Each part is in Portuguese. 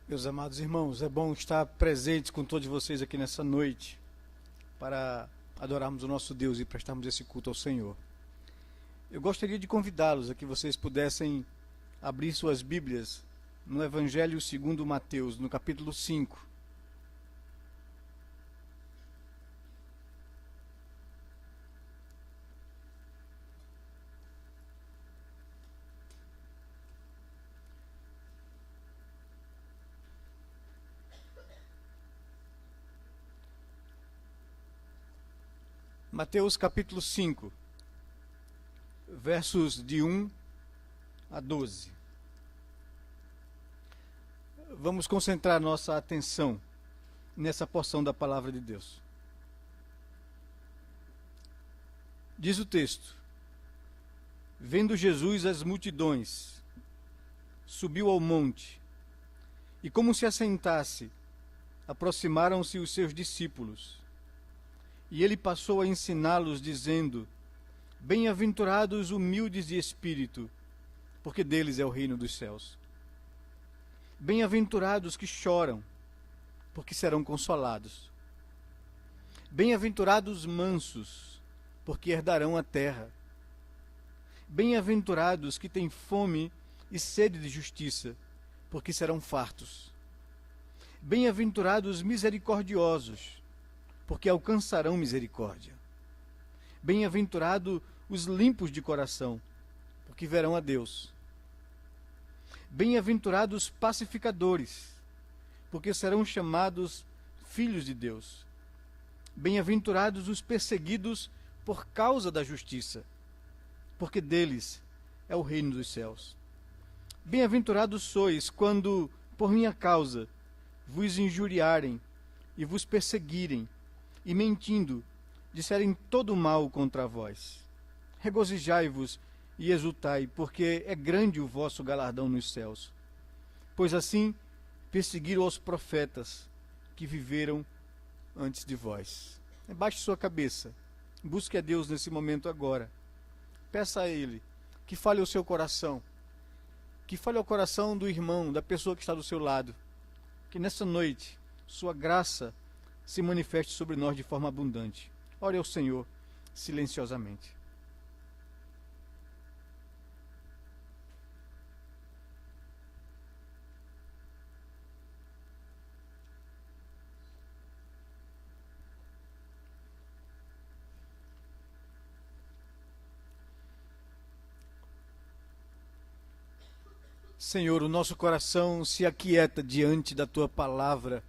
Meus amados irmãos, é bom estar presente com todos vocês aqui nessa noite para adorarmos o nosso Deus e prestarmos esse culto ao Senhor. Eu gostaria de convidá-los a que vocês pudessem abrir suas Bíblias no Evangelho segundo Mateus, no capítulo 5. Mateus capítulo 5, versos de 1 a 12. Vamos concentrar nossa atenção nessa porção da palavra de Deus. Diz o texto: Vendo Jesus as multidões, subiu ao monte, e como se assentasse, aproximaram-se os seus discípulos. E ele passou a ensiná-los, dizendo: Bem-aventurados humildes de espírito, porque deles é o reino dos céus. Bem-aventurados que choram, porque serão consolados. Bem-aventurados mansos, porque herdarão a terra. Bem-aventurados que têm fome e sede de justiça, porque serão fartos. Bem-aventurados misericordiosos, porque alcançarão misericórdia. Bem-aventurados os limpos de coração, porque verão a Deus. Bem-aventurados pacificadores, porque serão chamados filhos de Deus. Bem-aventurados os perseguidos por causa da justiça, porque deles é o reino dos céus. Bem-aventurados sois quando, por minha causa, vos injuriarem e vos perseguirem, e mentindo, disserem todo mal contra vós. Regozijai-vos e exultai, porque é grande o vosso galardão nos céus. Pois assim perseguiram os profetas que viveram antes de vós. Baixe sua cabeça, busque a Deus nesse momento agora. Peça a Ele que fale ao seu coração, que fale ao coração do irmão, da pessoa que está do seu lado, que nessa noite sua graça se manifeste sobre nós de forma abundante. Ore ao Senhor silenciosamente. Senhor, o nosso coração se aquieta diante da Tua palavra,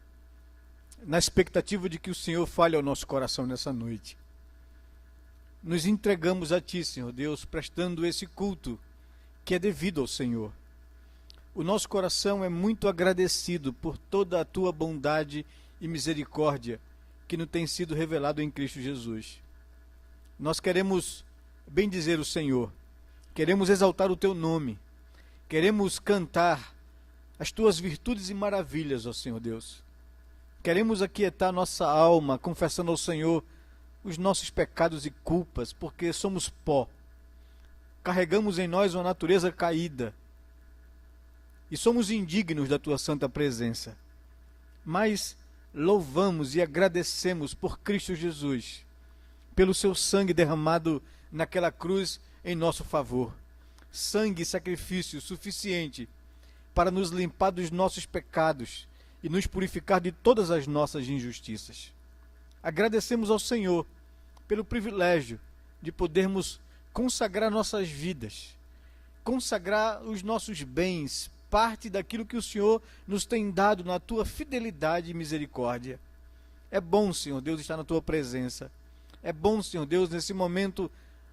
na expectativa de que o Senhor fale ao nosso coração nessa noite. Nos entregamos a Ti, Senhor Deus, prestando esse culto que é devido ao Senhor. O nosso coração é muito agradecido por toda a Tua bondade e misericórdia que nos tem sido revelado em Cristo Jesus. Nós queremos bendizer o Senhor, queremos exaltar o Teu nome, queremos cantar as Tuas virtudes e maravilhas, ó Senhor Deus. Queremos aquietar nossa alma, confessando ao Senhor os nossos pecados e culpas, porque somos pó. Carregamos em nós uma natureza caída e somos indignos da Tua santa presença. Mas louvamos e agradecemos por Cristo Jesus, pelo Seu sangue derramado naquela cruz em nosso favor. Sangue e sacrifício suficiente para nos limpar dos nossos pecados e nos purificar de todas as nossas injustiças. Agradecemos ao Senhor pelo privilégio de podermos consagrar nossas vidas, consagrar os nossos bens, parte daquilo que o Senhor nos tem dado na Tua fidelidade e misericórdia. É bom, Senhor Deus, estar na Tua presença. É bom, Senhor Deus, nesse momento,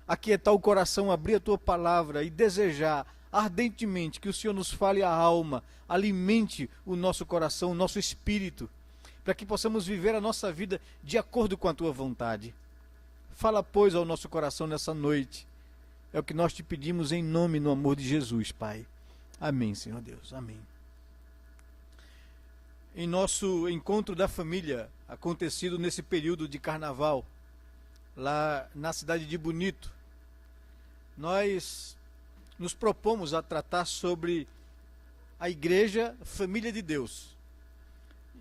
aquietar o coração, abrir a Tua palavra e desejar ardentemente que o Senhor nos fale a alma, alimente o nosso coração, o nosso espírito, para que possamos viver a nossa vida de acordo com a Tua vontade. Fala, pois, ao nosso coração nessa noite. É o que nós Te pedimos em nome e no amor de Jesus, Pai. Amém, Senhor Deus. Amém. Em nosso encontro da família, acontecido nesse período de carnaval, lá na cidade de Bonito, nós nos propomos a tratar sobre a Igreja Família de Deus.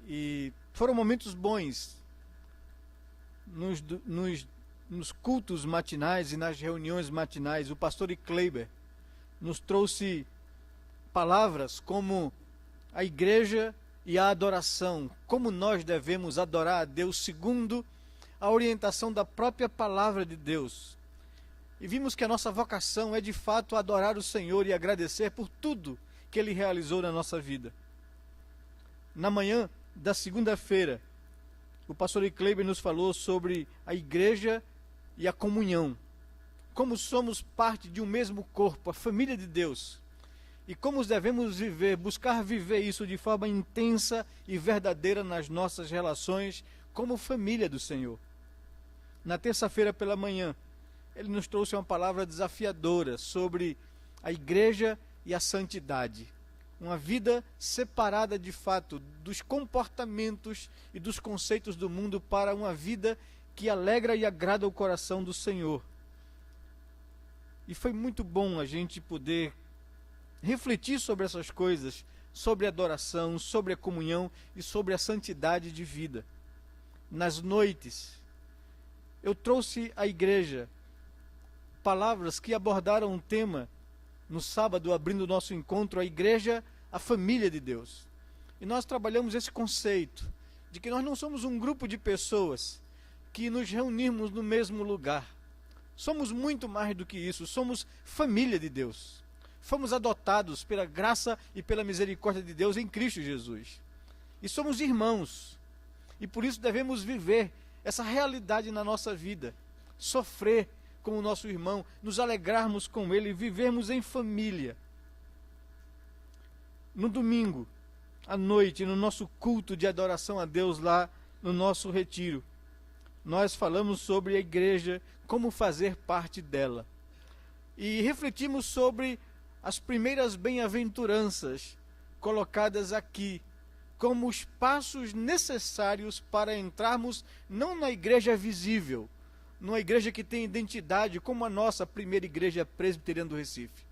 E foram momentos bons nos cultos matinais e nas reuniões matinais. O pastor Kleiber nos trouxe palavras como a igreja e a adoração, como nós devemos adorar a Deus segundo a orientação da própria palavra de Deus. E vimos que a nossa vocação é de fato adorar o Senhor e agradecer por tudo que Ele realizou na nossa vida. Na manhã da segunda-feira, o pastor Kleiber nos falou sobre a igreja e a comunhão. Como somos parte de um mesmo corpo, a família de Deus. E como devemos buscar viver isso de forma intensa e verdadeira nas nossas relações como família do Senhor. Na terça-feira pela manhã, ele nos trouxe uma palavra desafiadora sobre a igreja e a santidade. Uma vida separada de fato dos comportamentos e dos conceitos do mundo para uma vida que alegra e agrada o coração do Senhor. E foi muito bom a gente poder refletir sobre essas coisas, sobre a adoração, sobre a comunhão e sobre a santidade de vida. Nas noites, eu trouxe à igreja palavras que abordaram um tema no sábado, abrindo o nosso encontro, a igreja, a família de Deus. E nós trabalhamos esse conceito de que nós não somos um grupo de pessoas que nos reunimos no mesmo lugar. Somos muito mais do que isso, somos família de Deus. Fomos adotados pela graça e pela misericórdia de Deus em Cristo Jesus. E somos irmãos. E por isso devemos viver essa realidade na nossa vida. Sofrer com o nosso irmão, nos alegrarmos com ele, vivermos em família. No domingo, à noite, no nosso culto de adoração a Deus lá no nosso retiro, nós falamos sobre a igreja, como fazer parte dela. E refletimos sobre as primeiras bem-aventuranças colocadas aqui, como os passos necessários para entrarmos não na igreja visível, numa igreja que tem identidade, como a nossa primeira igreja presbiteriana do Recife.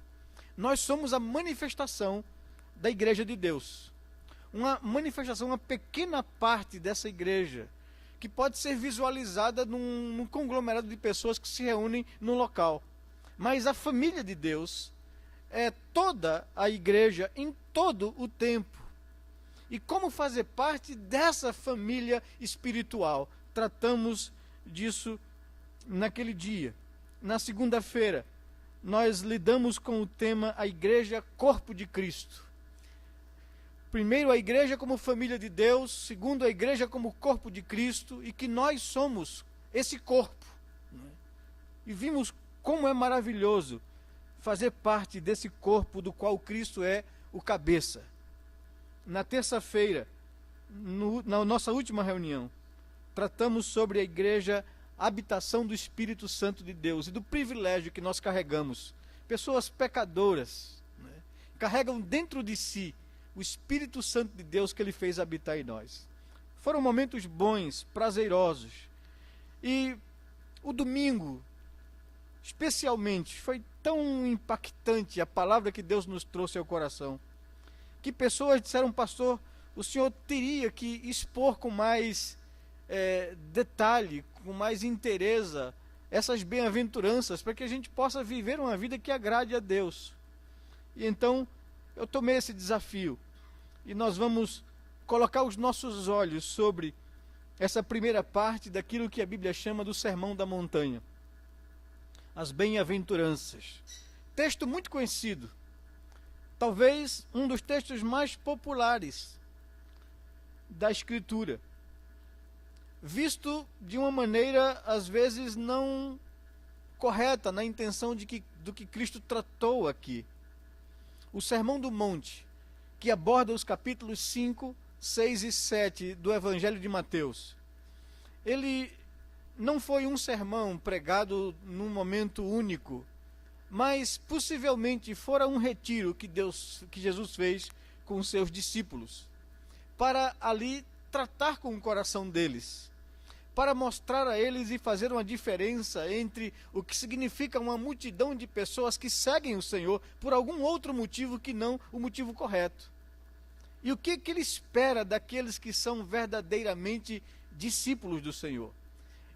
Nós somos a manifestação da igreja de Deus. Uma manifestação, uma pequena parte dessa igreja, que pode ser visualizada num conglomerado de pessoas que se reúnem num local. Mas a família de Deus é toda a igreja em todo o tempo. E como fazer parte dessa família espiritual? Tratamos disso naquele dia. Na segunda-feira, nós lidamos com o tema a igreja, corpo de Cristo. Primeiro, a igreja como família de Deus. Segundo, a igreja como corpo de Cristo. E que nós somos esse corpo. E vimos como é maravilhoso fazer parte desse corpo do qual Cristo é o cabeça. Na terça-feira, na nossa última reunião, tratamos sobre a igreja, a habitação do Espírito Santo de Deus e do privilégio que nós carregamos. Pessoas pecadoras, carregam dentro de si o Espírito Santo de Deus que Ele fez habitar em nós. Foram momentos bons, prazerosos. E o domingo, especialmente, foi tão impactante a palavra que Deus nos trouxe ao coração, que pessoas disseram: pastor, o senhor teria que expor com mais detalhe, com mais inteireza, essas bem-aventuranças, para que a gente possa viver uma vida que agrade a Deus. E então, eu tomei esse desafio, e nós vamos colocar os nossos olhos sobre essa primeira parte daquilo que a Bíblia chama do Sermão da Montanha. As bem-aventuranças. Texto muito conhecido. Talvez um dos textos mais populares da Escritura. Visto de uma maneira, às vezes, não correta, na intenção do que Cristo tratou aqui. O Sermão do Monte, que aborda os capítulos 5, 6 e 7 do Evangelho de Mateus. Ele não foi um sermão pregado num momento único, mas possivelmente fora um retiro que Jesus fez com os seus discípulos, para ali tratar com o coração deles, para mostrar a eles e fazer uma diferença entre o que significa uma multidão de pessoas que seguem o Senhor por algum outro motivo que não o motivo correto. E o que ele espera daqueles que são verdadeiramente discípulos do Senhor?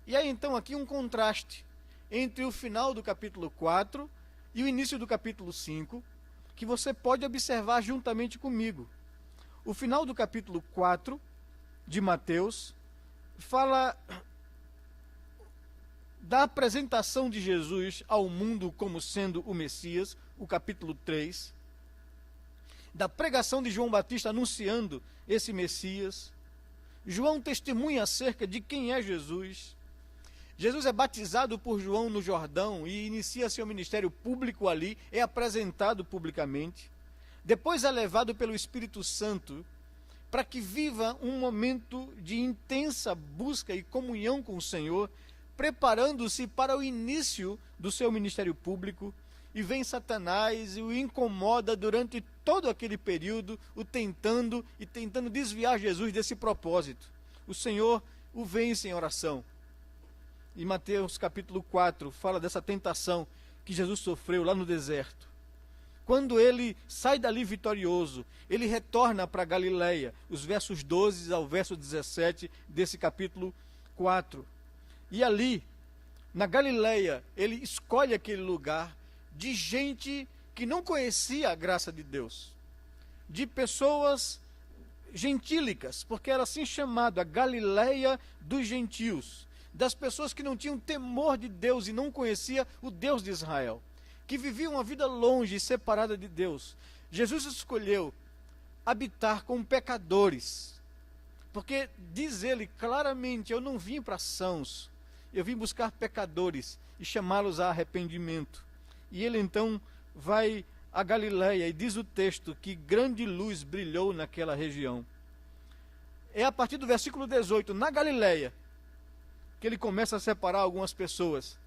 E aí então aqui um contraste entre o final do capítulo 4 e o início do capítulo 5, que você pode observar juntamente comigo. O final do capítulo 4 de Mateus fala da apresentação de Jesus ao mundo como sendo o Messias, o capítulo 3, da pregação de João Batista anunciando esse Messias. João testemunha acerca de quem é Jesus. Jesus é batizado por João no Jordão e inicia seu ministério público ali, é apresentado publicamente. Depois é levado pelo Espírito Santo para que viva um momento de intensa busca e comunhão com o Senhor, preparando-se para o início do seu ministério público. E vem Satanás e o incomoda durante todo aquele período, tentando desviar Jesus desse propósito. O Senhor o vence em oração. E Mateus capítulo 4 fala dessa tentação que Jesus sofreu lá no deserto. Quando ele sai dali vitorioso, ele retorna para Galileia, os versos 12 ao verso 17 desse capítulo 4. E ali, na Galileia, ele escolhe aquele lugar de gente que não conhecia a graça de Deus, de pessoas gentílicas, porque era assim chamado, a Galileia dos gentios, das pessoas que não tinham temor de Deus e não conhecia o Deus de Israel, que viviam uma vida longe e separada de Deus. Jesus escolheu habitar com pecadores, porque diz ele claramente, eu não vim para sãos, eu vim buscar pecadores e chamá-los a arrependimento. E ele então vai a Galileia, e diz o texto que grande luz brilhou naquela região. É a partir do versículo 18, na Galileia, que ele começa a separar algumas pessoas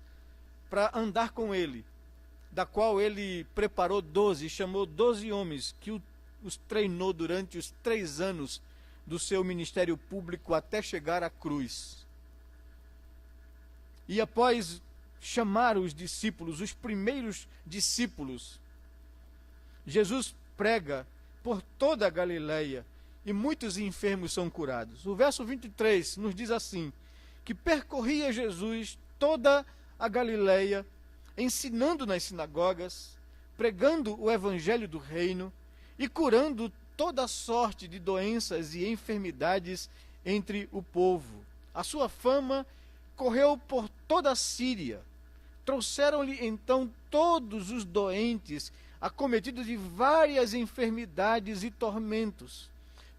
para andar com ele, da qual ele preparou 12, chamou 12 homens, que os treinou durante os 3 anos do seu ministério público até chegar à cruz. E após chamar os discípulos, os primeiros discípulos, Jesus prega por toda a Galileia e muitos enfermos são curados. O verso 23 nos diz assim, que percorria Jesus toda a Galileia, ensinando nas sinagogas, pregando o evangelho do reino e curando toda sorte de doenças e enfermidades entre o povo. A sua fama correu por toda a Síria. Trouxeram-lhe então todos os doentes, acometidos de várias enfermidades e tormentos,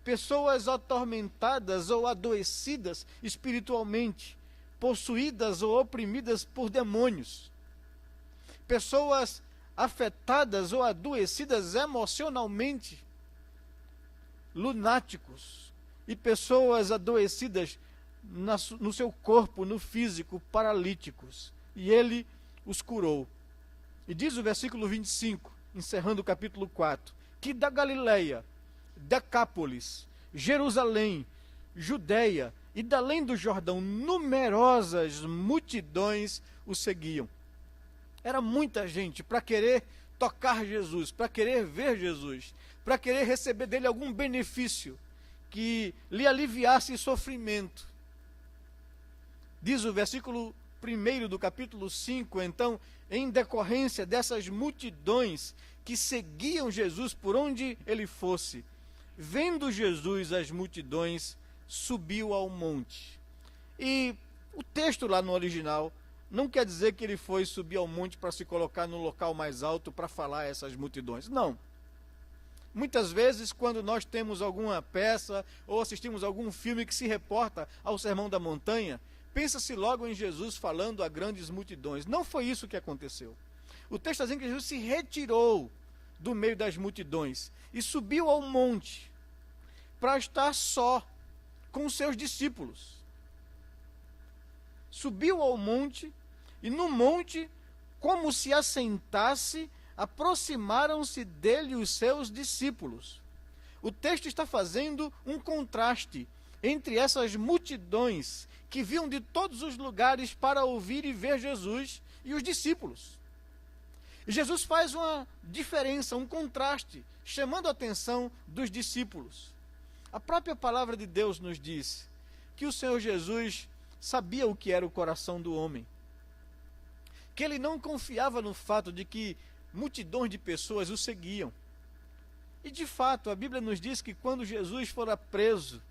pessoas atormentadas ou adoecidas espiritualmente, possuídas ou oprimidas por demônios, pessoas afetadas ou adoecidas emocionalmente, lunáticos, e pessoas adoecidas no seu corpo, no físico, paralíticos. E ele os curou. E diz o versículo 25, encerrando o capítulo 4, que da Galileia, Decápolis, Jerusalém, Judeia e da além do Jordão, numerosas multidões o seguiam. Era muita gente para querer tocar Jesus, para querer ver Jesus, para querer receber dele algum benefício que lhe aliviasse sofrimento. Diz o versículo 1 do capítulo 5, então, em decorrência dessas multidões que seguiam Jesus por onde ele fosse, vendo Jesus as multidões, subiu ao monte. E o texto lá no original não quer dizer que ele foi subir ao monte para se colocar no local mais alto para falar a essas multidões. Não. Muitas vezes, quando nós temos alguma peça ou assistimos algum filme que se reporta ao Sermão da Montanha, pensa-se logo em Jesus falando a grandes multidões. Não foi isso que aconteceu. O texto está dizendo que Jesus se retirou do meio das multidões e subiu ao monte para estar só com os seus discípulos. Subiu ao monte e no monte, como se assentasse, aproximaram-se dele os seus discípulos. O texto está fazendo um contraste entre essas multidões que vinham de todos os lugares para ouvir e ver Jesus e os discípulos. Jesus faz uma diferença, um contraste, chamando a atenção dos discípulos. A própria palavra de Deus nos diz que o Senhor Jesus sabia o que era o coração do homem, que ele não confiava no fato de que multidões de pessoas o seguiam. E de fato, a Bíblia nos diz que quando Jesus fora preso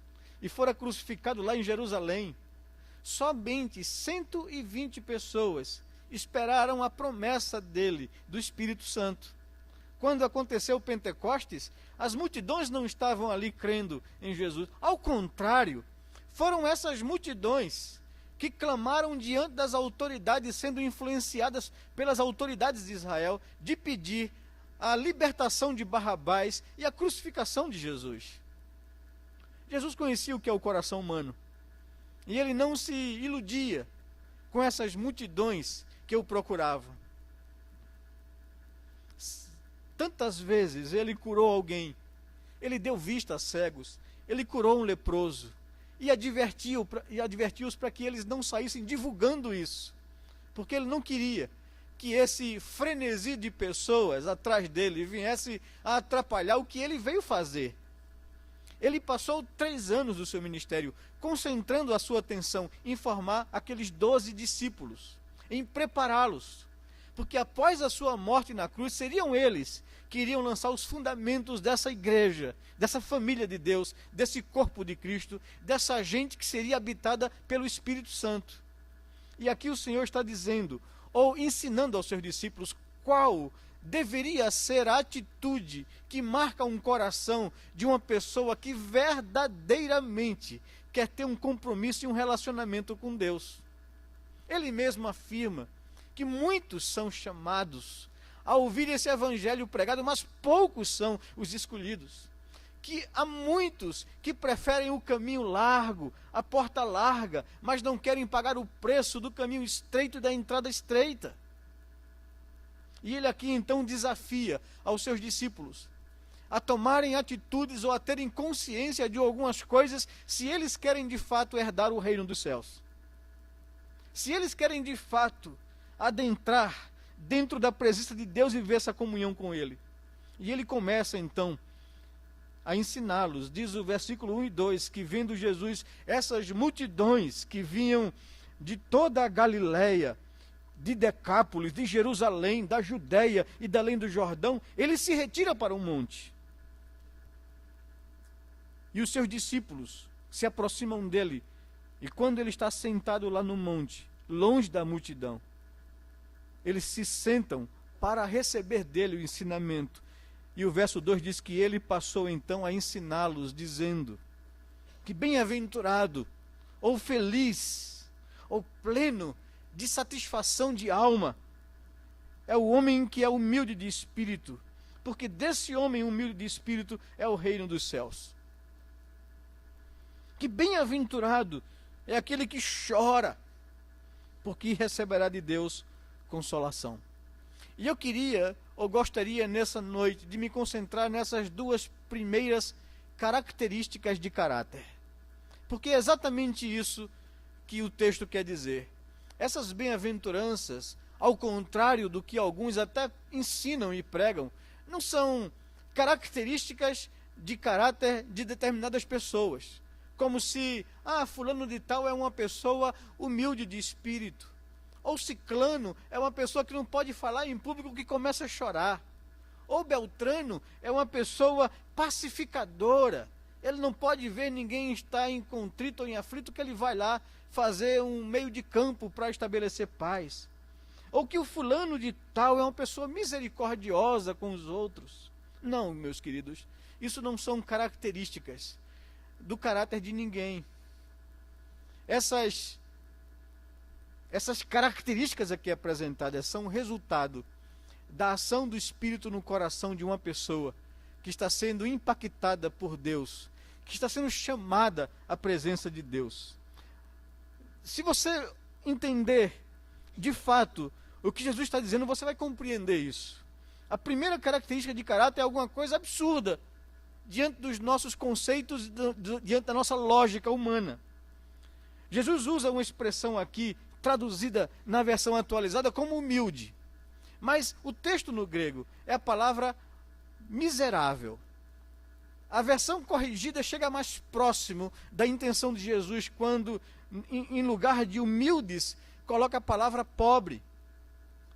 e fora crucificado lá em Jerusalém, somente 120 pessoas esperaram a promessa dele, do Espírito Santo. Quando aconteceu o Pentecostes, as multidões não estavam ali crendo em Jesus. Ao contrário, foram essas multidões que clamaram diante das autoridades, sendo influenciadas pelas autoridades de Israel, de pedir a libertação de Barrabás e a crucificação de Jesus. Jesus conhecia o que é o coração humano, e ele não se iludia com essas multidões que o procuravam. Tantas vezes ele curou alguém, ele deu vista a cegos, ele curou um leproso, e advertiu-os para que eles não saíssem divulgando isso, porque ele não queria que esse frenesi de pessoas atrás dele viesse a atrapalhar o que ele veio fazer. Ele passou 3 anos do seu ministério concentrando a sua atenção em formar aqueles 12 discípulos, em prepará-los, porque após a sua morte na cruz, seriam eles que iriam lançar os fundamentos dessa igreja, dessa família de Deus, desse corpo de Cristo, dessa gente que seria habitada pelo Espírito Santo. E aqui o Senhor está dizendo, ou ensinando aos seus discípulos, qual deveria ser a atitude que marca um coração de uma pessoa que verdadeiramente quer ter um compromisso e um relacionamento com Deus. Ele mesmo afirma que muitos são chamados a ouvir esse evangelho pregado, mas poucos são os escolhidos. Que há muitos que preferem o caminho largo, a porta larga, mas não querem pagar o preço do caminho estreito e da entrada estreita. E ele aqui então desafia aos seus discípulos a tomarem atitudes ou a terem consciência de algumas coisas, se eles querem de fato herdar o reino dos céus. Se eles querem de fato adentrar dentro da presença de Deus e viver essa comunhão com Ele. E ele começa então a ensiná-los, diz o versículo 1 e 2, que vendo Jesus, essas multidões que vinham de toda a Galileia, de Decápolis, de Jerusalém, da Judéia e da além do Jordão, ele se retira para um monte. E os seus discípulos se aproximam dele, e quando ele está sentado lá no monte, longe da multidão, eles se sentam para receber dele o ensinamento. E o verso 2 diz que ele passou então a ensiná-los, dizendo que bem-aventurado, ou feliz, ou pleno de satisfação de alma, é o homem que é humilde de espírito, porque desse homem humilde de espírito é o reino dos céus. Que bem-aventurado é aquele que chora, porque receberá de Deus consolação. E eu queria, ou gostaria nessa noite, de me concentrar nessas 2 primeiras características de caráter. Porque é exatamente isso que o texto quer dizer. Essas bem-aventuranças, ao contrário do que alguns até ensinam e pregam, não são características de caráter de determinadas pessoas. Como se, fulano de tal é uma pessoa humilde de espírito. Ou ciclano é uma pessoa que não pode falar em público que começa a chorar. Ou Beltrano é uma pessoa pacificadora. Ele não pode ver ninguém estar em contrito ou em aflito que ele vai lá fazer um meio de campo para estabelecer paz. Ou que o fulano de tal é uma pessoa misericordiosa com os outros. Não, meus queridos, isso não são características do caráter de ninguém. Essas características aqui apresentadas são resultado da ação do Espírito no coração de uma pessoa que está sendo impactada por Deus, que está sendo chamada à presença de Deus. Se você entender de fato o que Jesus está dizendo, você vai compreender isso. A primeira característica de caráter é alguma coisa absurda diante dos nossos conceitos, diante da nossa lógica humana. Jesus usa uma expressão aqui traduzida na versão atualizada como humilde. Mas o texto no grego é a palavra miserável. A versão corrigida chega mais próximo da intenção de Jesus quando, em lugar de humildes, coloca a palavra pobre.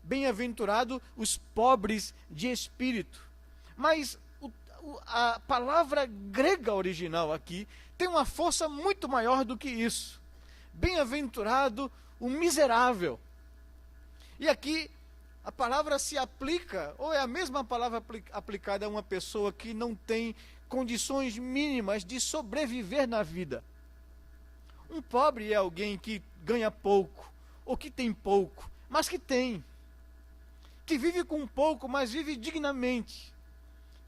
Bem-aventurado os pobres de espírito. Mas a palavra grega original aqui tem uma força muito maior do que isso. Bem-aventurado o miserável. E aqui a palavra se aplica, ou é a mesma palavra aplicada a uma pessoa que não tem condições mínimas de sobreviver na vida. Um pobre é alguém que ganha pouco, ou que tem pouco, mas que tem. Que vive com pouco, mas vive dignamente.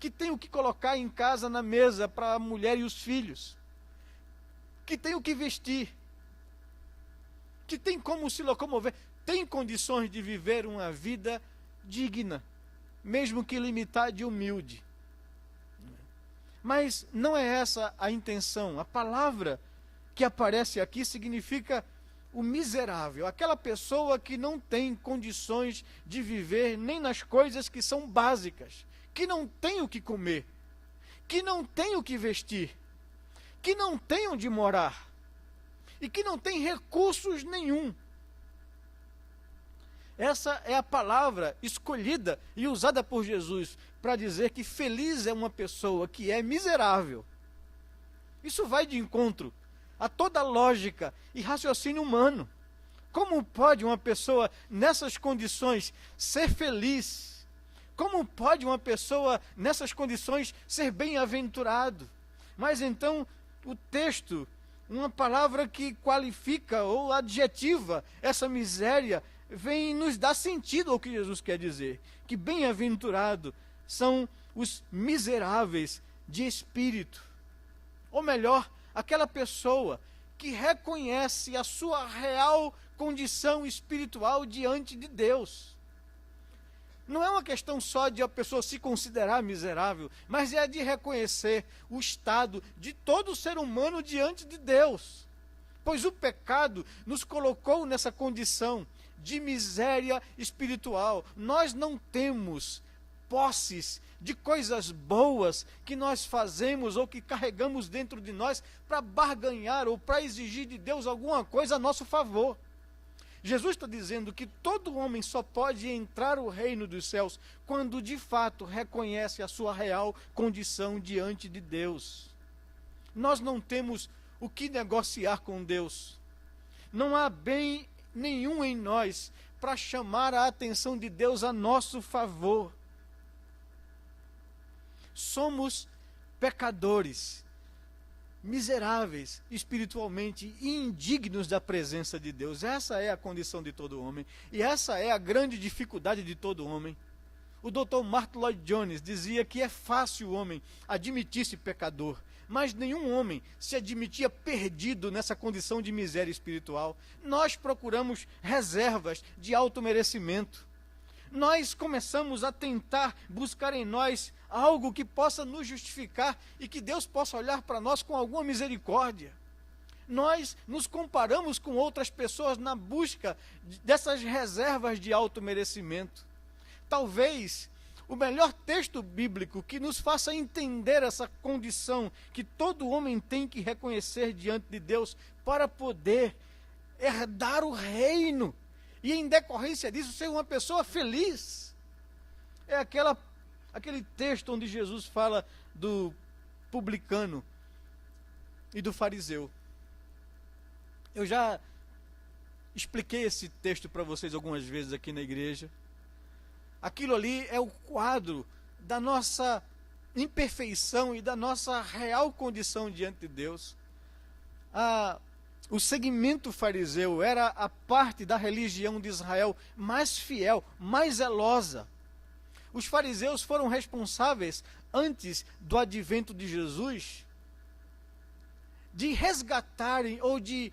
Que tem o que colocar em casa, na mesa, para a mulher e os filhos. Que tem o que vestir. Que tem como se locomover. Tem condições de viver uma vida digna, mesmo que limitada e humilde. Mas não é essa a intenção. A palavra que aparece aqui significa o miserável, aquela pessoa que não tem condições de viver nem nas coisas que são básicas, que não tem o que comer, que não tem o que vestir, que não tem onde morar e que não tem recursos nenhum. Essa é a palavra escolhida e usada por Jesus para dizer que feliz é uma pessoa que é miserável. Isso vai de encontro a toda lógica e raciocínio humano. Como pode uma pessoa nessas condições ser feliz? Como pode uma pessoa nessas condições ser bem-aventurado? Mas então o texto, uma palavra que qualifica ou adjetiva essa miséria, vem nos dar sentido ao que Jesus quer dizer, que bem-aventurado são os miseráveis de espírito. Ou melhor, aquela pessoa que reconhece a sua real condição espiritual diante de Deus. Não é uma questão só de a pessoa se considerar miserável, mas é de reconhecer o estado de todo ser humano diante de Deus. Pois o pecado nos colocou nessa condição de miséria espiritual. Nós não temos posses de coisas boas que nós fazemos ou que carregamos dentro de nós para barganhar ou para exigir de Deus alguma coisa a nosso favor. Jesus está dizendo que todo homem só pode entrar no reino dos céus quando de fato reconhece a sua real condição diante de Deus. Nós não temos o que negociar com Deus. Não há bem nenhum em nós para chamar a atenção de Deus a nosso favor. Somos pecadores, miseráveis espiritualmente e indignos da presença de Deus. Essa é a condição de todo homem e essa é a grande dificuldade de todo homem. O Dr. Martyn Lloyd-Jones dizia que é fácil o homem admitir-se pecador, mas nenhum homem se admitia perdido nessa condição de miséria espiritual. Nós procuramos reservas de automerecimento. Nós começamos a tentar buscar em nós algo que possa nos justificar e que Deus possa olhar para nós com alguma misericórdia. Nós nos comparamos com outras pessoas na busca dessas reservas de automerecimento. Talvez o melhor texto bíblico que nos faça entender essa condição que todo homem tem que reconhecer diante de Deus para poder herdar o reino e, em decorrência disso, ser uma pessoa feliz. É aquele texto onde Jesus fala do publicano e do fariseu. Eu já expliquei esse texto para vocês algumas vezes aqui na igreja. Aquilo ali é o quadro da nossa imperfeição e da nossa real condição diante de Deus. O segmento fariseu era a parte da religião de Israel mais fiel, mais zelosa. Os fariseus foram responsáveis, antes do advento de Jesus, de resgatarem ou de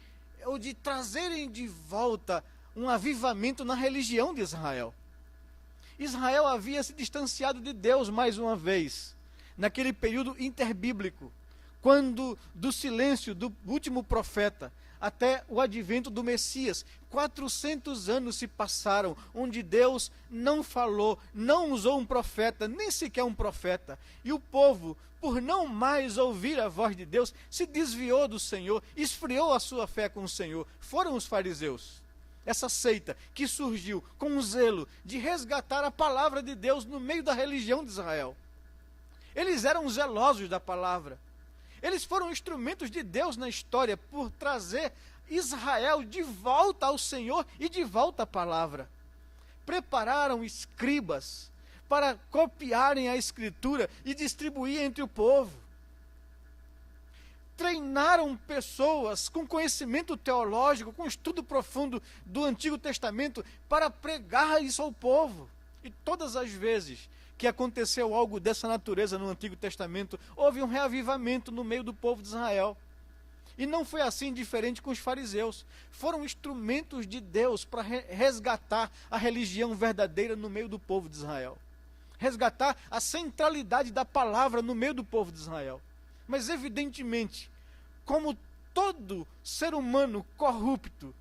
trazerem de volta um avivamento na religião de Israel. Israel havia se distanciado de Deus mais uma vez, naquele período interbíblico, quando do silêncio do último profeta, até o advento do Messias. 400 anos se passaram, onde Deus não falou, não usou um profeta, nem sequer um profeta. E o povo, por não mais ouvir a voz de Deus, se desviou do Senhor, esfriou a sua fé com o Senhor. Foram os fariseus, essa seita que surgiu com o zelo de resgatar a palavra de Deus no meio da religião de Israel. Eles eram zelosos da palavra. Eles foram instrumentos de Deus na história por trazer Israel de volta ao Senhor e de volta à palavra. Prepararam escribas para copiarem a Escritura e distribuir entre o povo. Treinaram pessoas com conhecimento teológico, com estudo profundo do Antigo Testamento para pregar isso ao povo. E todas as vezes que aconteceu algo dessa natureza no Antigo Testamento, houve um reavivamento no meio do povo de Israel. E não foi assim diferente com os fariseus. Foram instrumentos de Deus para resgatar a religião verdadeira no meio do povo de Israel. Resgatar a centralidade da palavra no meio do povo de Israel. Mas evidentemente, como todo ser humano corrupto,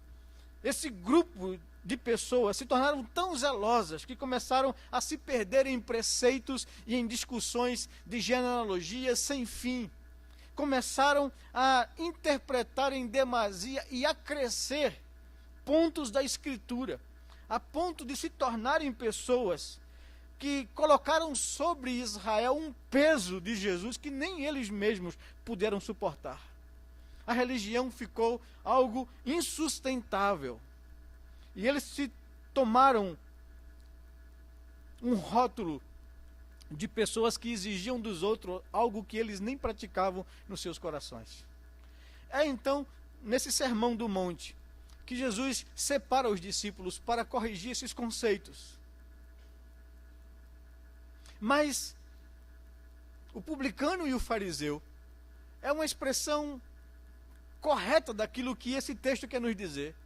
esse grupo de pessoas se tornaram tão zelosas que começaram a se perder em preceitos e em discussões de genealogia sem fim. Começaram a interpretar em demasia e a crescer pontos da Escritura, a ponto de se tornarem pessoas que colocaram sobre Israel um peso de Jesus que nem eles mesmos puderam suportar. A religião ficou algo insustentável. E eles se tomaram um rótulo de pessoas que exigiam dos outros algo que eles nem praticavam nos seus corações. É então, nesse Sermão do Monte, que Jesus separa os discípulos para corrigir esses conceitos. Mas o publicano e o fariseu é uma expressão correta daquilo que esse texto quer nos dizer.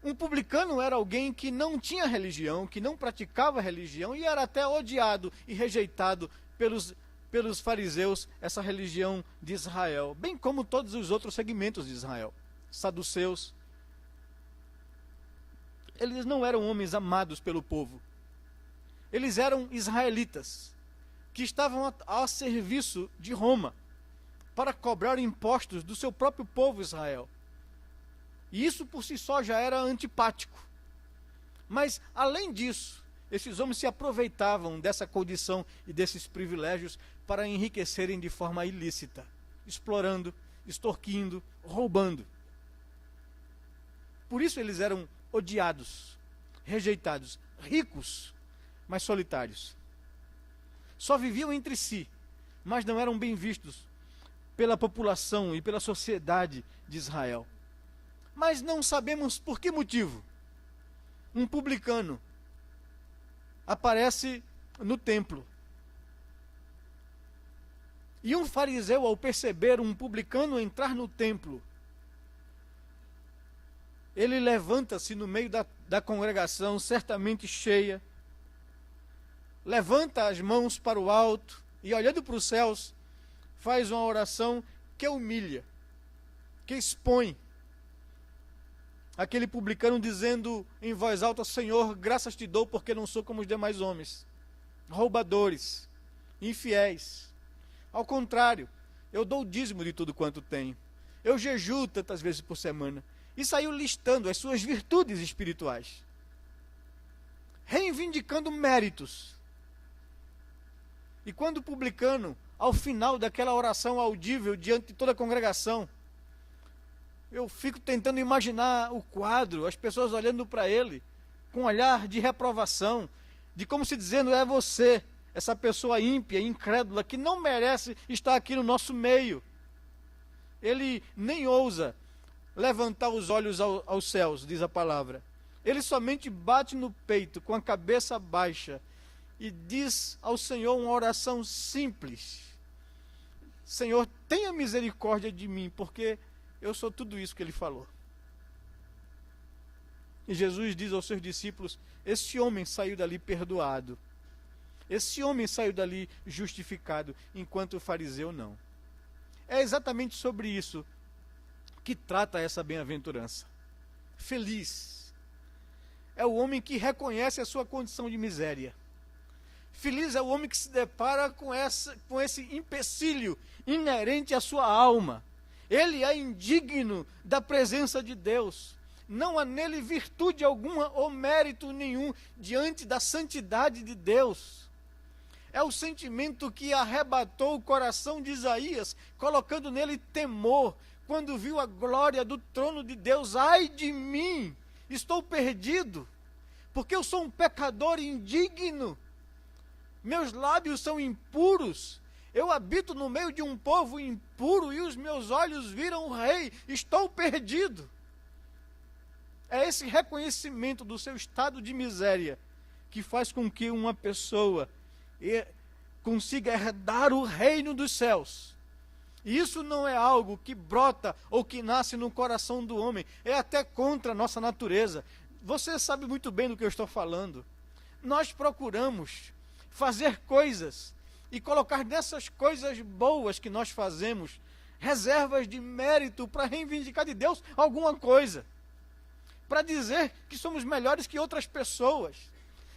Um publicano era alguém que não tinha religião, que não praticava religião e era até odiado e rejeitado pelos fariseus, essa religião de Israel, bem como todos os outros segmentos de Israel. Saduceus. Eles não eram homens amados pelo povo. Eles eram israelitas, que estavam a serviço de Roma, para cobrar impostos do seu próprio povo Israel. E isso por si só já era antipático. Mas, além disso, esses homens se aproveitavam dessa condição e desses privilégios para enriquecerem de forma ilícita, explorando, extorquindo, roubando. Por isso eles eram odiados, rejeitados, ricos, mas solitários. Só viviam entre si, mas não eram bem vistos pela população e pela sociedade de Israel. Mas não sabemos por que motivo um publicano aparece no templo. E um fariseu, ao perceber um publicano entrar no templo, ele levanta-se no meio da congregação, certamente cheia, levanta as mãos para o alto e, olhando para os céus, faz uma oração que humilha, que expõe aquele publicano, dizendo em voz alta: Senhor, graças te dou porque não sou como os demais homens, roubadores, infiéis. Ao contrário, eu dou o dízimo de tudo quanto tenho. Eu jejuo tantas vezes por semana. E saiu listando as suas virtudes espirituais, reivindicando méritos. E quando o publicano, ao final daquela oração audível diante de toda a congregação, eu fico tentando imaginar o quadro, as pessoas olhando para ele, com um olhar de reprovação, de como se dizendo: é você, essa pessoa ímpia, incrédula, que não merece estar aqui no nosso meio. Ele nem ousa levantar os olhos aos céus, diz a palavra. Ele somente bate no peito, com a cabeça baixa, e diz ao Senhor uma oração simples: Senhor, tenha misericórdia de mim, porque eu sou tudo isso que ele falou. E Jesus diz aos seus discípulos: esse homem saiu dali perdoado. Esse homem saiu dali justificado, enquanto o fariseu não. É exatamente sobre isso que trata essa bem-aventurança. Feliz é o homem que reconhece a sua condição de miséria. Feliz é o homem que se depara com esse empecilho inerente à sua alma. Ele é indigno da presença de Deus. Não há nele virtude alguma ou mérito nenhum diante da santidade de Deus. É o sentimento que arrebatou o coração de Isaías, colocando nele temor, quando viu a glória do trono de Deus. Ai de mim, estou perdido, porque eu sou um pecador indigno. Meus lábios são impuros, eu habito no meio de um povo impuro e os meus olhos viram o rei, estou perdido. É esse reconhecimento do seu estado de miséria que faz com que uma pessoa consiga herdar o reino dos céus. E isso não é algo que brota ou que nasce no coração do homem, é até contra a nossa natureza. Você sabe muito bem do que eu estou falando. Nós procuramos fazer coisas e colocar nessas coisas boas que nós fazemos reservas de mérito para reivindicar de Deus alguma coisa, para dizer que somos melhores que outras pessoas.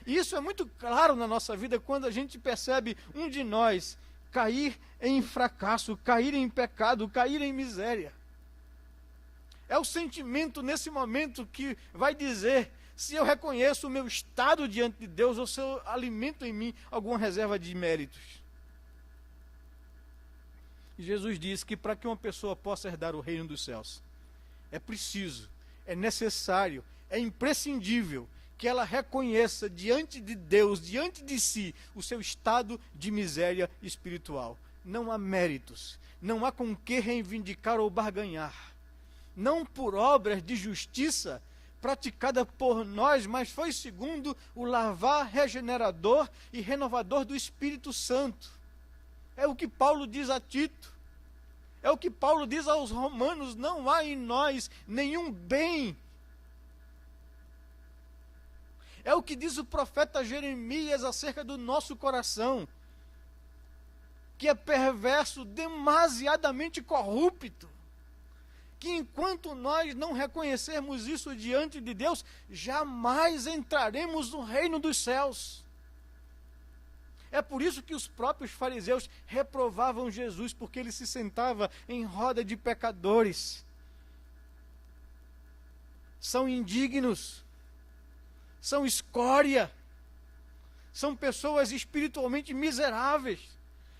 E isso é muito claro na nossa vida quando a gente percebe um de nós cair em fracasso, cair em pecado, cair em miséria. É o sentimento nesse momento que vai dizer se eu reconheço o meu estado diante de Deus ou se eu alimento em mim alguma reserva de méritos. E Jesus diz que para que uma pessoa possa herdar o reino dos céus, é preciso, é necessário, é imprescindível que ela reconheça diante de Deus, diante de si, o seu estado de miséria espiritual. Não há méritos, não há com que reivindicar ou barganhar. Não por obras de justiça praticada por nós, mas foi segundo o lavar regenerador e renovador do Espírito Santo. É o que Paulo diz a Tito. É o que Paulo diz aos romanos: não há em nós nenhum bem. É o que diz o profeta Jeremias acerca do nosso coração, que é perverso, demasiadamente corrupto, que enquanto nós não reconhecermos isso diante de Deus, jamais entraremos no reino dos céus. É por isso que os próprios fariseus reprovavam Jesus, porque ele se sentava em roda de pecadores. São indignos, são escória, são pessoas espiritualmente miseráveis.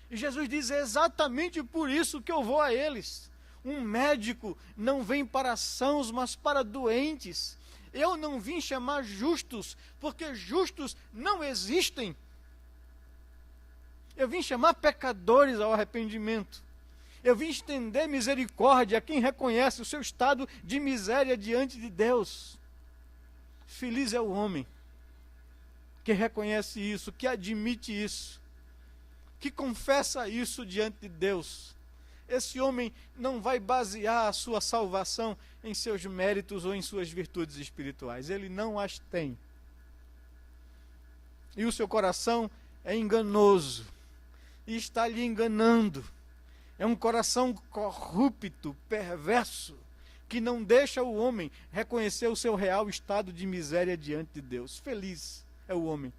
E Jesus diz: é exatamente por isso que eu vou a eles. Um médico não vem para sãos, mas para doentes. Eu não vim chamar justos, porque justos não existem. Eu vim chamar pecadores ao arrependimento. Eu vim estender misericórdia a quem reconhece o seu estado de miséria diante de Deus. Feliz é o homem que reconhece isso, que admite isso, que confessa isso diante de Deus. Esse homem não vai basear a sua salvação em seus méritos ou em suas virtudes espirituais. Ele não as tem. E o seu coração é enganoso e está lhe enganando. É um coração corrupto, perverso, que não deixa o homem reconhecer o seu real estado de miséria diante de Deus. Feliz é o homem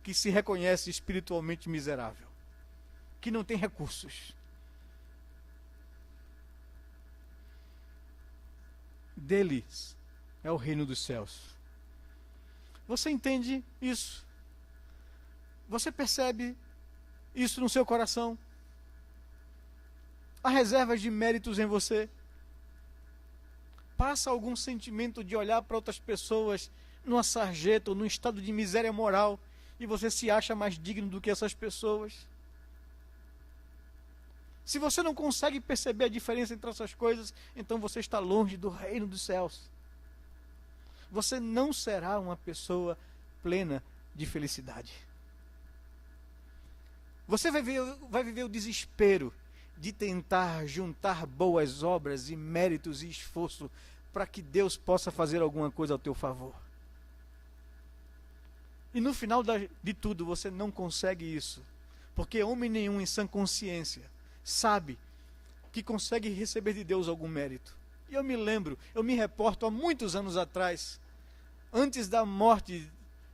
que se reconhece espiritualmente miserável, que não tem recursos. Deles é o reino dos céus. Você entende isso? Você percebe isso no seu coração? Há reservas de méritos em você? Passa algum sentimento de olhar para outras pessoas numa sarjeta ou num estado de miséria moral e você se acha mais digno do que essas pessoas? Se você não consegue perceber a diferença entre essas coisas, então você está longe do reino dos céus. Você não será uma pessoa plena de felicidade. Você vai viver o desespero de tentar juntar boas obras e méritos e esforço para que Deus possa fazer alguma coisa ao teu favor. E no final de tudo você não consegue isso, porque homem nenhum em sã consciência sabe que consegue receber de Deus algum mérito. E eu me reporto há muitos anos atrás, antes da morte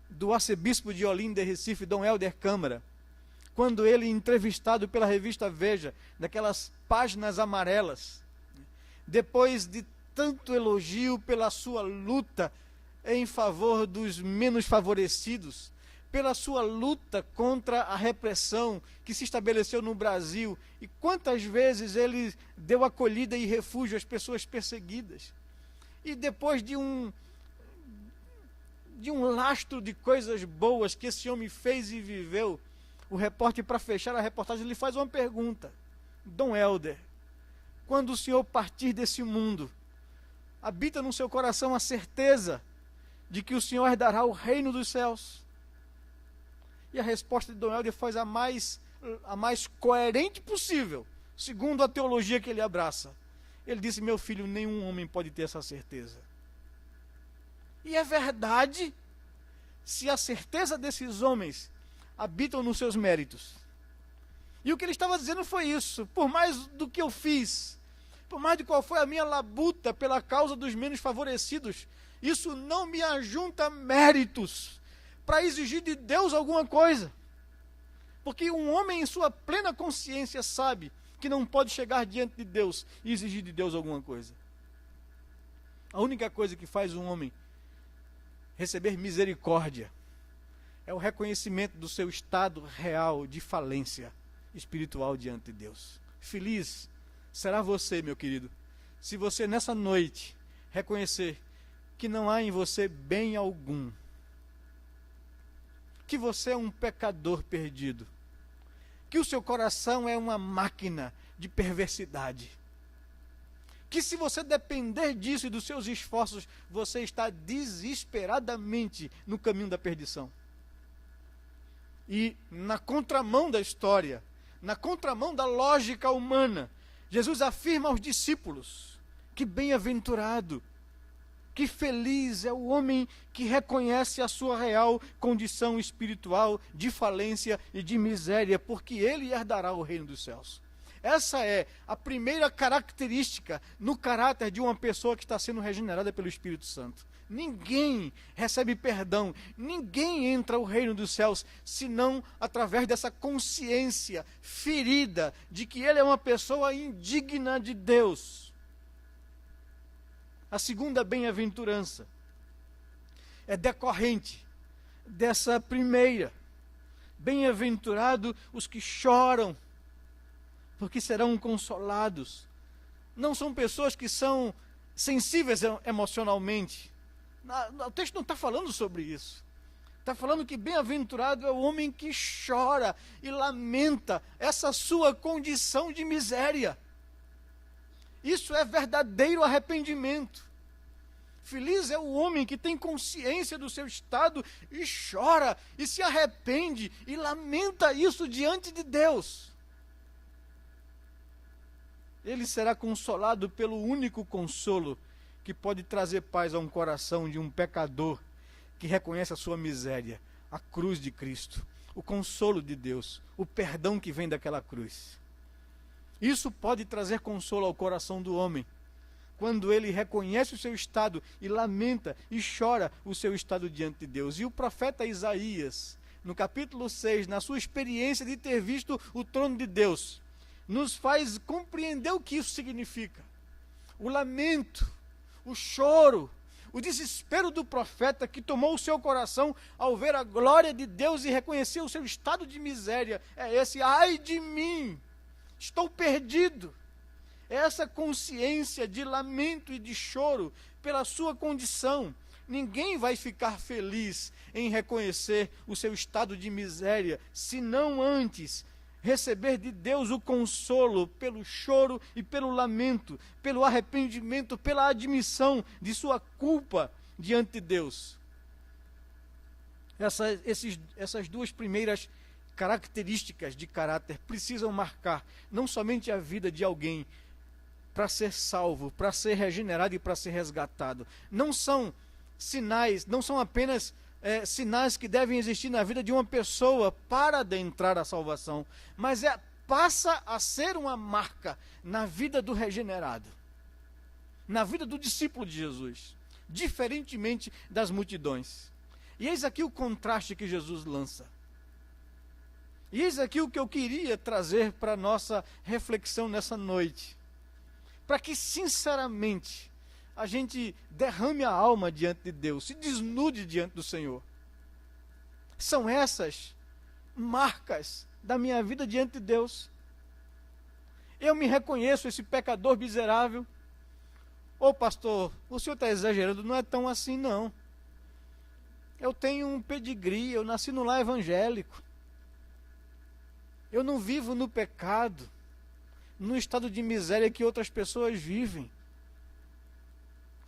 do arcebispo de Olinda e Recife, Dom Helder Câmara, quando ele, entrevistado pela revista Veja, daquelas páginas amarelas, depois de tanto elogio pela sua luta em favor dos menos favorecidos, pela sua luta contra a repressão que se estabeleceu no Brasil, e quantas vezes ele deu acolhida e refúgio às pessoas perseguidas. E depois de um lastro de coisas boas que esse homem fez e viveu, o repórter, para fechar a reportagem, lhe faz uma pergunta: Dom Helder, quando o senhor partir desse mundo, habita no seu coração a certeza de que o senhor herdará o reino dos céus? E a resposta de Dom Helder foi a mais coerente possível, segundo a teologia que ele abraça. Ele disse: meu filho, nenhum homem pode ter essa certeza. E é verdade, se a certeza desses homens habitam nos seus méritos. E o que ele estava dizendo foi isso: por mais do que eu fiz, por mais de qual foi a minha labuta pela causa dos menos favorecidos, isso não me ajunta méritos para exigir de Deus alguma coisa. Porque um homem em sua plena consciência sabe que não pode chegar diante de Deus e exigir de Deus alguma coisa. A única coisa que faz um homem receber misericórdia é o reconhecimento do seu estado real de falência espiritual diante de Deus. Feliz será você, meu querido, se você nessa noite reconhecer que não há em você bem algum, que você é um pecador perdido, que o seu coração é uma máquina de perversidade, que se você depender disso e dos seus esforços, você está desesperadamente no caminho da perdição. E na contramão da história, na contramão da lógica humana, Jesus afirma aos discípulos que bem-aventurado, que feliz é o homem que reconhece a sua real condição espiritual de falência e de miséria, porque ele herdará o reino dos céus. Essa é a primeira característica no caráter de uma pessoa que está sendo regenerada pelo Espírito Santo. Ninguém recebe perdão, ninguém entra ao reino dos céus, senão através dessa consciência ferida de que ele é uma pessoa indigna de Deus. A segunda bem-aventurança é decorrente dessa primeira. Bem-aventurado os que choram, porque serão consolados. Não são pessoas que são sensíveis emocionalmente. O texto não está falando sobre isso. Está falando que bem-aventurado é o homem que chora e lamenta essa sua condição de miséria. Isso é verdadeiro arrependimento. Feliz é o homem que tem consciência do seu estado e chora e se arrepende e lamenta isso diante de Deus. Ele será consolado pelo único consolo que pode trazer paz a um coração de um pecador que reconhece a sua miséria, a cruz de Cristo, o consolo de Deus, o perdão que vem daquela cruz. Isso pode trazer consolo ao coração do homem, quando ele reconhece o seu estado e lamenta e chora o seu estado diante de Deus. E o profeta Isaías, no capítulo 6, na sua experiência de ter visto o trono de Deus, nos faz compreender o que isso significa. O lamento, o choro, o desespero do profeta que tomou o seu coração ao ver a glória de Deus e reconhecer o seu estado de miséria, é esse: ai de mim, estou perdido. É essa consciência de lamento e de choro pela sua condição. Ninguém vai ficar feliz em reconhecer o seu estado de miséria, se não antes receber de Deus o consolo pelo choro e pelo lamento, pelo arrependimento, pela admissão de sua culpa diante de Deus. Essas duas primeiras características de caráter precisam marcar não somente a vida de alguém para ser salvo, para ser regenerado e para ser resgatado. Não são sinais, não são apenas sinais que devem existir na vida de uma pessoa para adentrar a salvação, mas passa a ser uma marca na vida do regenerado. na vida do discípulo de Jesus, diferentemente das multidões. E eis aqui o contraste que Jesus lança. E eis aqui o que eu queria trazer para a nossa reflexão nessa noite. Para que, sinceramente, a gente derrame a alma diante de Deus, se desnude diante do Senhor. São essas marcas da minha vida diante de Deus. Eu me reconheço esse pecador miserável. Ô pastor, o senhor está exagerando, não é tão assim não. Eu tenho um pedigree, eu nasci no lar evangélico. Eu não vivo no pecado, no estado de miséria que outras pessoas vivem.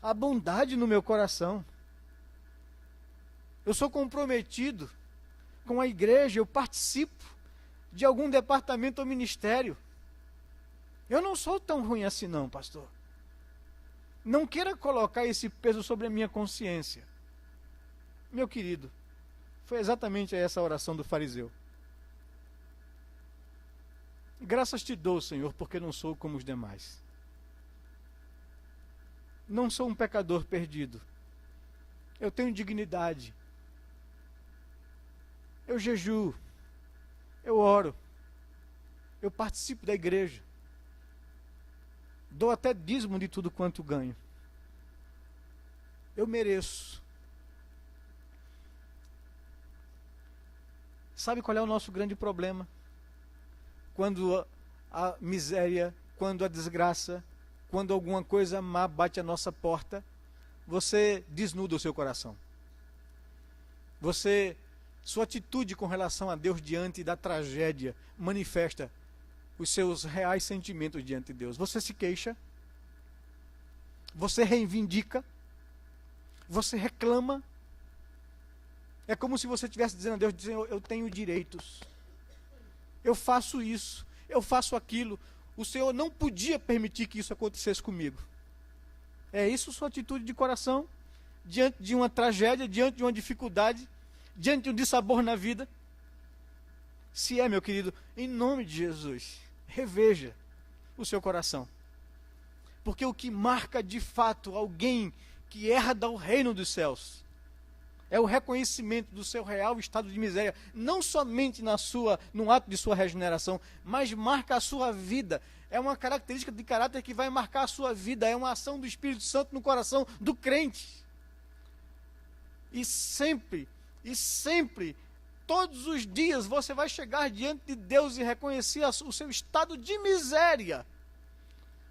Há bondade no meu coração. Eu sou comprometido com a igreja, eu participo de algum departamento ou ministério. Eu não sou tão ruim assim não, pastor. Não queira colocar esse peso sobre a minha consciência. Meu querido, foi exatamente essa a oração do fariseu. Graças te dou, Senhor, porque não sou como os demais. Não sou um pecador perdido. Eu tenho dignidade. Eu jejuo. Eu oro. Eu participo da igreja. Dou até dízimo de tudo quanto ganho. Eu mereço. Sabe qual é o nosso grande problema? Quando a miséria, quando a desgraça, quando alguma coisa má bate à nossa porta, você desnuda o seu coração. Sua atitude com relação a Deus diante da tragédia manifesta os seus reais sentimentos diante de Deus. Você se queixa, você reivindica, você reclama. É como se você estivesse dizendo a Deus, dizendo, eu tenho direitos. Eu faço isso, eu faço aquilo. O Senhor não podia permitir que isso acontecesse comigo. É isso sua atitude de coração? Diante de uma tragédia, diante de uma dificuldade, diante de um dissabor na vida? Se é, meu querido, em nome de Jesus, reveja o seu coração. Porque o que marca de fato alguém que herda o reino dos céus é o reconhecimento do seu real estado de miséria, não somente no ato de sua regeneração, mas marca a sua vida. É uma característica de caráter que vai marcar a sua vida, é uma ação do Espírito Santo no coração do crente. E sempre, todos os dias você vai chegar diante de Deus e reconhecer o seu estado de miséria.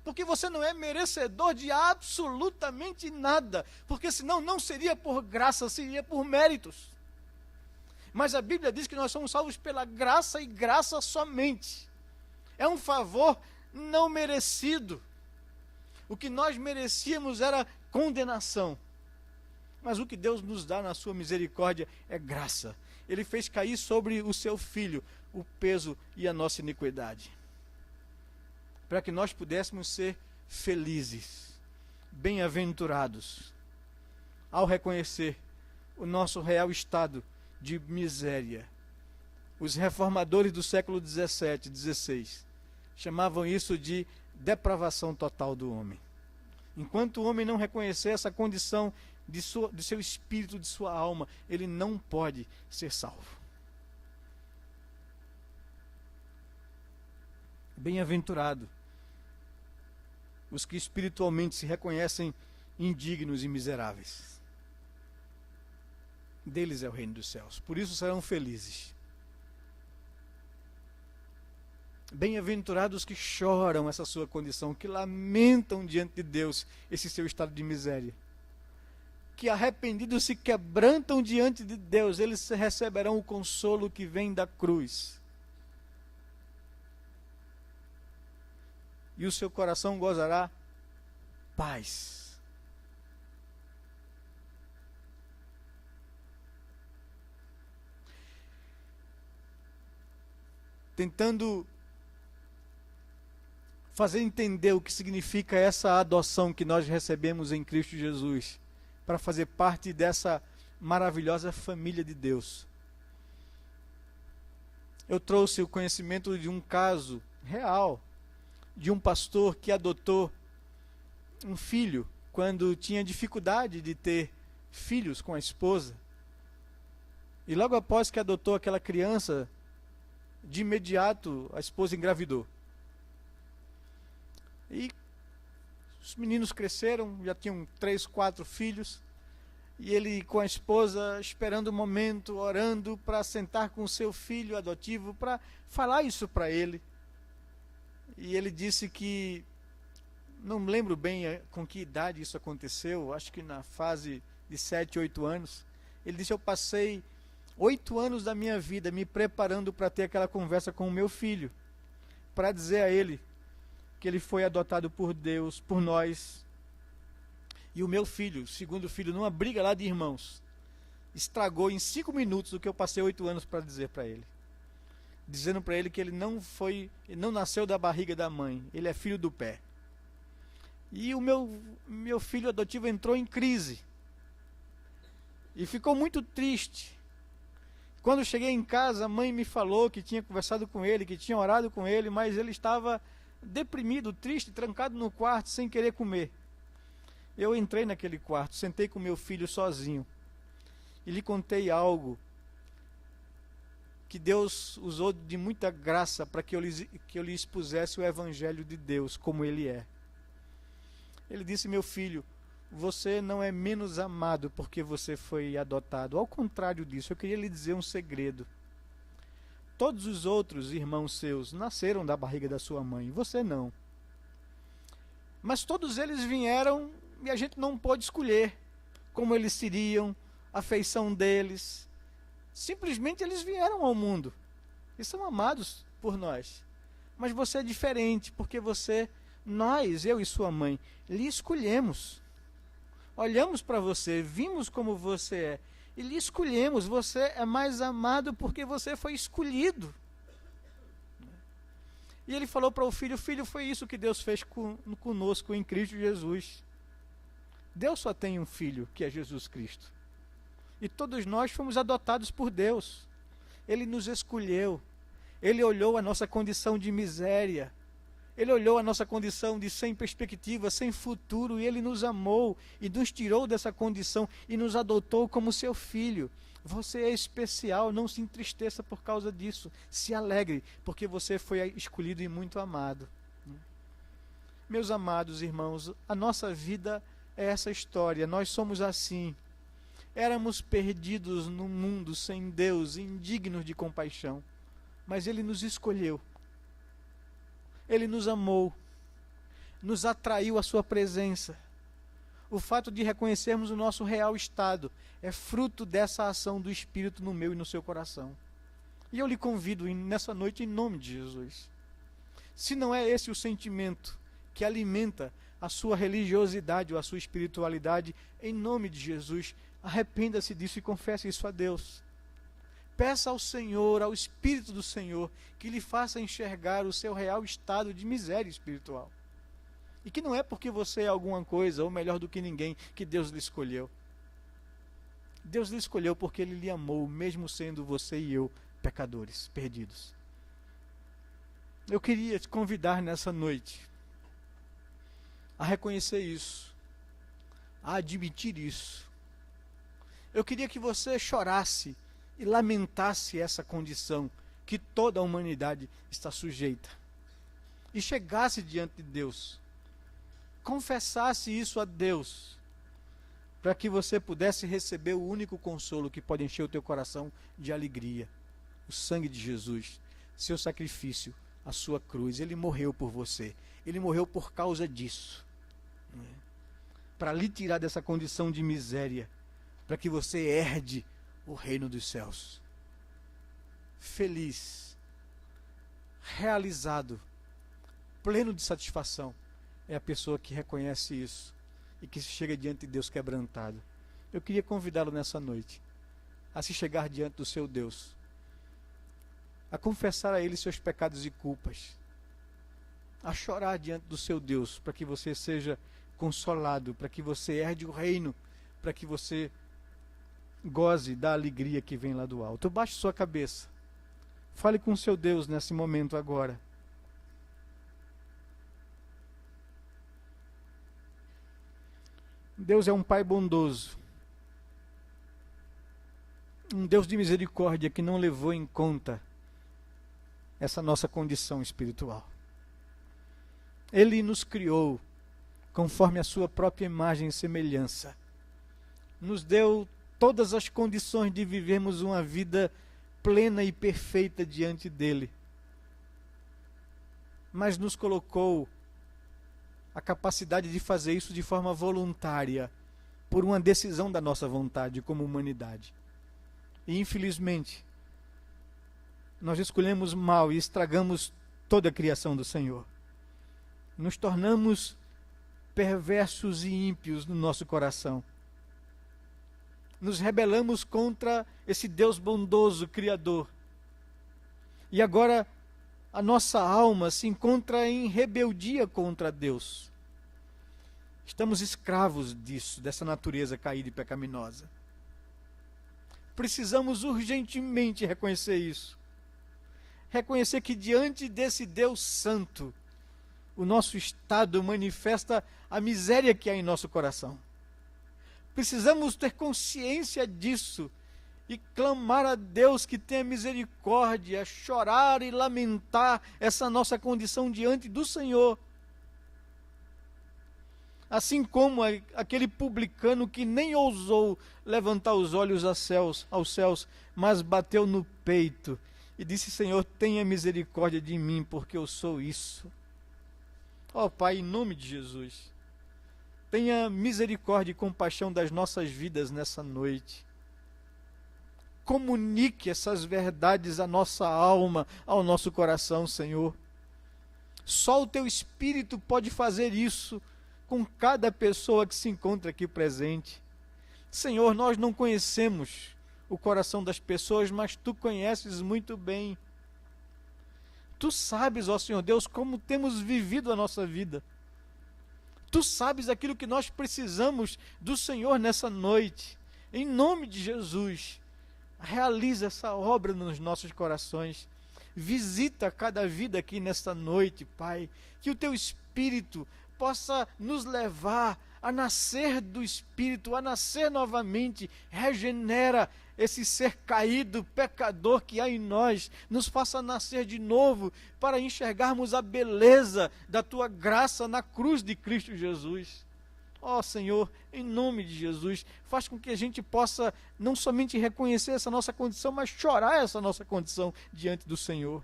Porque você não é merecedor de absolutamente nada. Porque senão não seria por graça, seria por méritos. Mas a Bíblia diz que nós somos salvos pela graça e graça somente. É um favor não merecido. O que nós merecíamos era condenação. Mas o que Deus nos dá na sua misericórdia é graça. Ele fez cair sobre o seu Filho o peso e a nossa iniquidade, para que nós pudéssemos ser felizes, bem-aventurados, ao reconhecer o nosso real estado de miséria. Os reformadores do século 17, 16, chamavam isso de depravação total do homem. Enquanto o homem não reconhecer essa condição de seu espírito, de sua alma, ele não pode ser salvo. Bem-aventurado os que espiritualmente se reconhecem indignos e miseráveis. Deles é o reino dos céus, por isso serão felizes. Bem-aventurados os que choram essa sua condição, que lamentam diante de Deus esse seu estado de miséria, que arrependidos se quebrantam diante de Deus, eles receberão o consolo que vem da cruz. E o seu coração gozará paz. Tentando fazer entender o que significa essa adoção que nós recebemos em Cristo Jesus, para fazer parte dessa maravilhosa família de Deus. Eu trouxe o conhecimento de um caso real, de um pastor que adotou um filho quando tinha dificuldade de ter filhos com a esposa. E logo após que adotou aquela criança, de imediato a esposa engravidou. E os meninos cresceram, já tinham 3, 4 filhos. E ele com a esposa esperando o momento, orando para sentar com o seu filho adotivo, para falar isso para ele. E ele disse que, não me lembro bem com que idade isso aconteceu, acho que na fase de 7, 8 anos. Ele disse: eu passei 8 anos da minha vida me preparando para ter aquela conversa com o meu filho, para dizer a ele que ele foi adotado por Deus, por nós. E o meu filho, segundo filho, numa briga lá de irmãos, estragou em 5 minutos o que eu passei 8 anos para dizer para ele. Dizendo para ele que ele não nasceu da barriga da mãe, ele é filho do pé. E o meu filho adotivo entrou em crise. E ficou muito triste. Quando eu cheguei em casa, a mãe me falou que tinha conversado com ele, que tinha orado com ele, mas ele estava deprimido, triste, trancado no quarto, sem querer comer. Eu entrei naquele quarto, sentei com meu filho sozinho e lhe contei algo que Deus usou de muita graça para que eu lhe expusesse o Evangelho de Deus, como ele é. Ele disse: meu filho, você não é menos amado porque você foi adotado. Ao contrário disso, eu queria lhe dizer um segredo. Todos os outros irmãos seus nasceram da barriga da sua mãe, você não. Mas todos eles vieram e a gente não pôde escolher como eles seriam, a feição deles. Simplesmente eles vieram ao mundo e são amados por nós. Mas você é diferente, porque nós, eu e sua mãe, lhe escolhemos. Olhamos para você, vimos como você é e lhe escolhemos. Você é mais amado porque você foi escolhido. E ele falou para o filho: filho, foi isso que Deus fez conosco em Cristo Jesus. Deus só tem um filho, que é Jesus Cristo. E todos nós fomos adotados por Deus. Ele nos escolheu. Ele olhou a nossa condição de miséria. Ele olhou a nossa condição de sem perspectiva, sem futuro, e Ele nos amou e nos tirou dessa condição e nos adotou como seu filho. Você é especial, não se entristeça por causa disso. Se alegre, porque você foi escolhido e muito amado. Meus amados irmãos, a nossa vida é essa história. Nós somos assim. Éramos perdidos no mundo sem Deus, indignos de compaixão. Mas Ele nos escolheu. Ele nos amou, nos atraiu à sua presença. O fato de reconhecermos o nosso real estado é fruto dessa ação do Espírito no meu e no seu coração. E eu lhe convido nessa noite em nome de Jesus. Se não é esse o sentimento que alimenta a sua religiosidade ou a sua espiritualidade, em nome de Jesus, arrependa-se disso e confesse isso a Deus. Peça ao Senhor, ao Espírito do Senhor, que lhe faça enxergar o seu real estado de miséria espiritual. E que não é porque você é alguma coisa ou melhor do que ninguém que Deus lhe escolheu. Deus lhe escolheu porque Ele lhe amou, mesmo sendo você e eu pecadores, perdidos. Eu queria te convidar nessa noite a reconhecer isso, a admitir isso. Eu queria que você chorasse e lamentasse essa condição que toda a humanidade está sujeita. E chegasse diante de Deus, confessasse isso a Deus, para que você pudesse receber o único consolo que pode encher o teu coração de alegria: o sangue de Jesus, seu sacrifício, a sua cruz. Ele morreu por você, Ele morreu por causa disso, para lhe tirar dessa condição de miséria, para que você herde o reino dos céus. Feliz, realizado, pleno de satisfação é a pessoa que reconhece isso e que chega diante de Deus quebrantado. Eu queria convidá-lo nessa noite a se chegar diante do seu Deus, a confessar a Ele seus pecados e culpas, a chorar diante do seu Deus, para que você seja consolado, para que você herde o reino, para que você goze da alegria que vem lá do alto. Baixe sua cabeça. Fale com o seu Deus nesse momento agora. Deus é um Pai bondoso, um Deus de misericórdia que não levou em conta essa nossa condição espiritual. Ele nos criou conforme a sua própria imagem e semelhança. Nos deu todas as condições de vivermos uma vida plena e perfeita diante dele. Mas nos colocou a capacidade de fazer isso de forma voluntária, por uma decisão da nossa vontade como humanidade. E infelizmente, nós escolhemos mal e estragamos toda a criação do Senhor. Nos tornamos perversos e ímpios no nosso coração. Nos rebelamos contra esse Deus bondoso, Criador. E agora a nossa alma se encontra em rebeldia contra Deus. Estamos escravos disso, dessa natureza caída e pecaminosa. Precisamos urgentemente reconhecer isso. Reconhecer que diante desse Deus santo, o nosso estado manifesta a miséria que há em nosso coração. Precisamos ter consciência disso e clamar a Deus que tenha misericórdia, chorar e lamentar essa nossa condição diante do Senhor. Assim como aquele publicano que nem ousou levantar os olhos aos céus, mas bateu no peito e disse: Senhor, tenha misericórdia de mim, porque eu sou isso. Ó Pai, em nome de Jesus, tenha misericórdia e compaixão das nossas vidas nessa noite. Comunique essas verdades à nossa alma, ao nosso coração, Senhor. Só o Teu Espírito pode fazer isso com cada pessoa que se encontra aqui presente. Senhor, nós não conhecemos o coração das pessoas, mas Tu conheces muito bem. Tu sabes, ó Senhor Deus, como temos vivido a nossa vida. Tu sabes aquilo que nós precisamos do Senhor nessa noite. Em nome de Jesus, realiza essa obra nos nossos corações. Visita cada vida aqui nesta noite, Pai. Que o Teu Espírito possa nos levar a nascer do Espírito, a nascer novamente. Regenera esse ser caído, pecador que há em nós. Nos faça nascer de novo para enxergarmos a beleza da Tua graça na cruz de Cristo Jesus. Ó Senhor, em nome de Jesus, faz com que a gente possa não somente reconhecer essa nossa condição, mas chorar essa nossa condição diante do Senhor.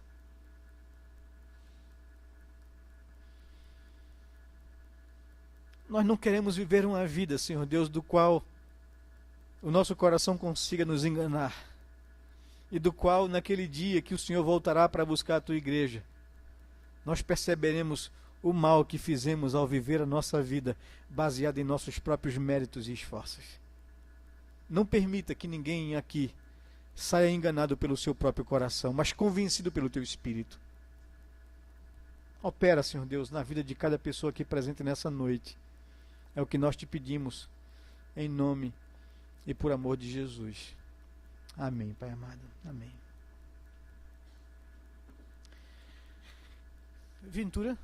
Nós não queremos viver uma vida, Senhor Deus, do qual o nosso coração consiga nos enganar, e do qual, naquele dia que o Senhor voltará para buscar a Tua igreja, nós perceberemos o mal que fizemos ao viver a nossa vida baseada em nossos próprios méritos e esforços. Não permita que ninguém aqui saia enganado pelo seu próprio coração, mas convencido pelo Teu Espírito. Opera, Senhor Deus, na vida de cada pessoa aqui presente nessa noite. É o que nós Te pedimos, em nome e por amor de Jesus. Amém, Pai amado. Amém. Ventura.